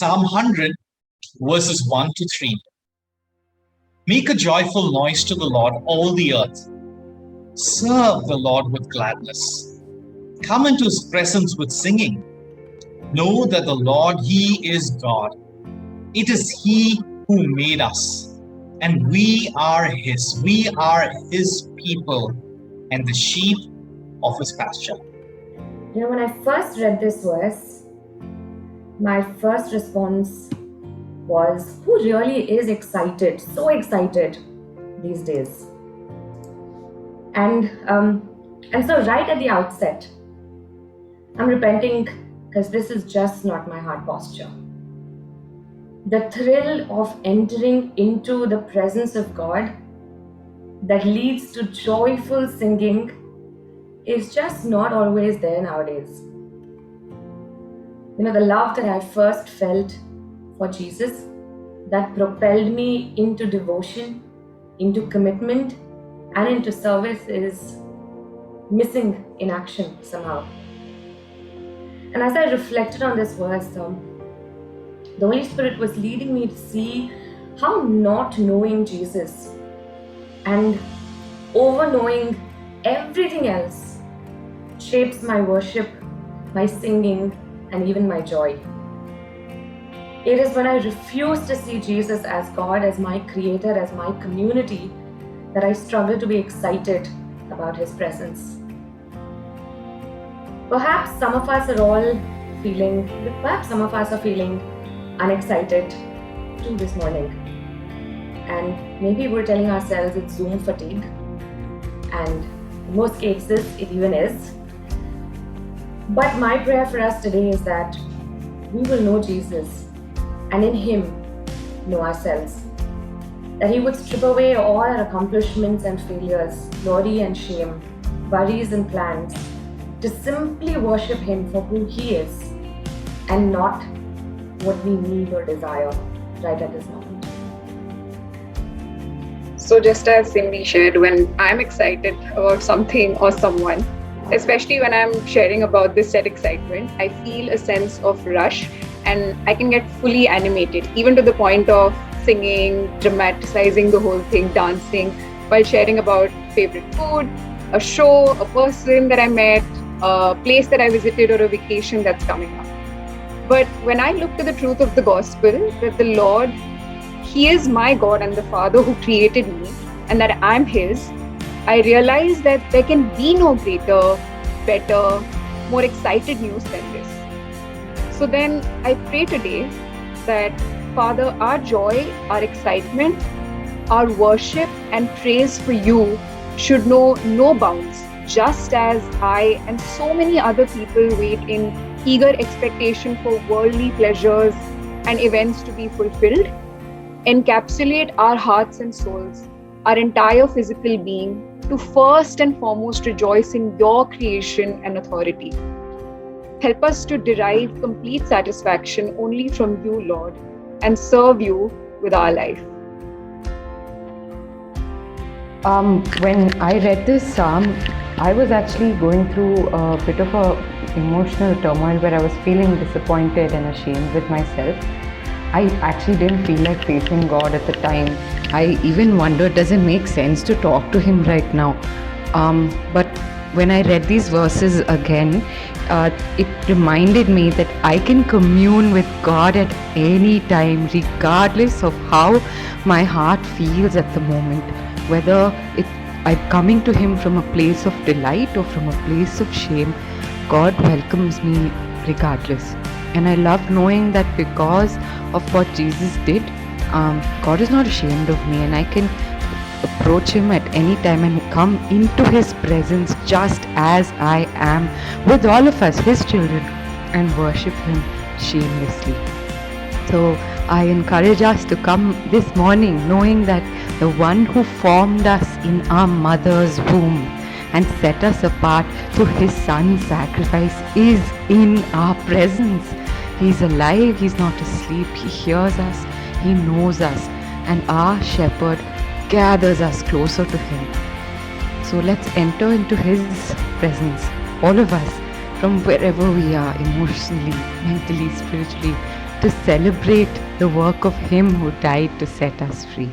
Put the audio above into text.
Psalm 100, verses 1 to 3. Make a joyful noise to the Lord, all the earth. Serve the Lord with gladness. Come into his presence with singing. Know that the Lord, he is God. It is he who made us, and we are his. We are his people and the sheep of his pasture. When I first read this verse, my first response was, who really is excited, so excited these days? And so right at the outset, I'm repenting because this is just not my heart posture. The thrill of entering into the presence of God that leads to joyful singing is just not always there nowadays. The love that I first felt for Jesus, that propelled me into devotion, into commitment, and into service is missing in action somehow. And as I reflected on this verse, the Holy Spirit was leading me to see how not knowing Jesus and over-knowing everything else shapes my worship, my singing, and even my joy. It is when I refuse to see Jesus as God, as my creator, as my community, that I struggle to be excited about his presence. Perhaps some of us are feeling unexcited too this morning. And maybe we're telling ourselves it's Zoom fatigue. And in most cases, it even is. But my prayer for us today is that we will know Jesus and in him know ourselves. That he would strip away all our accomplishments and failures, glory and shame, worries and plans, to simply worship him for who he is and not what we need or desire right at this moment. So just as Cindy shared, when I'm excited about something or someone, especially when I'm sharing about this said excitement, I feel a sense of rush and I can get fully animated, even to the point of singing, dramatizing the whole thing, dancing, while sharing about favorite food, a show, a person that I met, a place that I visited, or a vacation that's coming up. But when I look to the truth of the gospel, that the Lord, he is my God and the Father who created me, and that I'm his, I realize that there can be no greater, better, more excited news than this. So then I pray today that, Father, our joy, our excitement, our worship and praise for you should know no bounds, just as I and so many other people wait in eager expectation for worldly pleasures and events to be fulfilled. Encapsulate our hearts and souls, our entire physical being, to first and foremost rejoice in your creation and authority. Help us to derive complete satisfaction only from you, Lord, and serve you with our life. When I read this psalm, I was actually going through a bit of a emotional turmoil where I was feeling disappointed and ashamed with myself. I actually didn't feel like facing God at the time. I even wondered, does it make sense to talk to him right now? But when I read these verses again, it reminded me that I can commune with God at any time, regardless of how my heart feels at the moment. Whether I'm coming to him from a place of delight or from a place of shame, God welcomes me regardless. And I love knowing that because of what Jesus did, God is not ashamed of me, and I can approach him at any time and come into his presence just as I am, with all of us, his children, and worship him shamelessly. So I encourage us to come this morning knowing that the one who formed us in our mother's womb and set us apart through his son's sacrifice is in our presence. He's alive, he's not asleep, he hears us, he knows us, and our shepherd gathers us closer to him. So let's enter into his presence, all of us, from wherever we are, emotionally, mentally, spiritually, to celebrate the work of Him who died to set us free.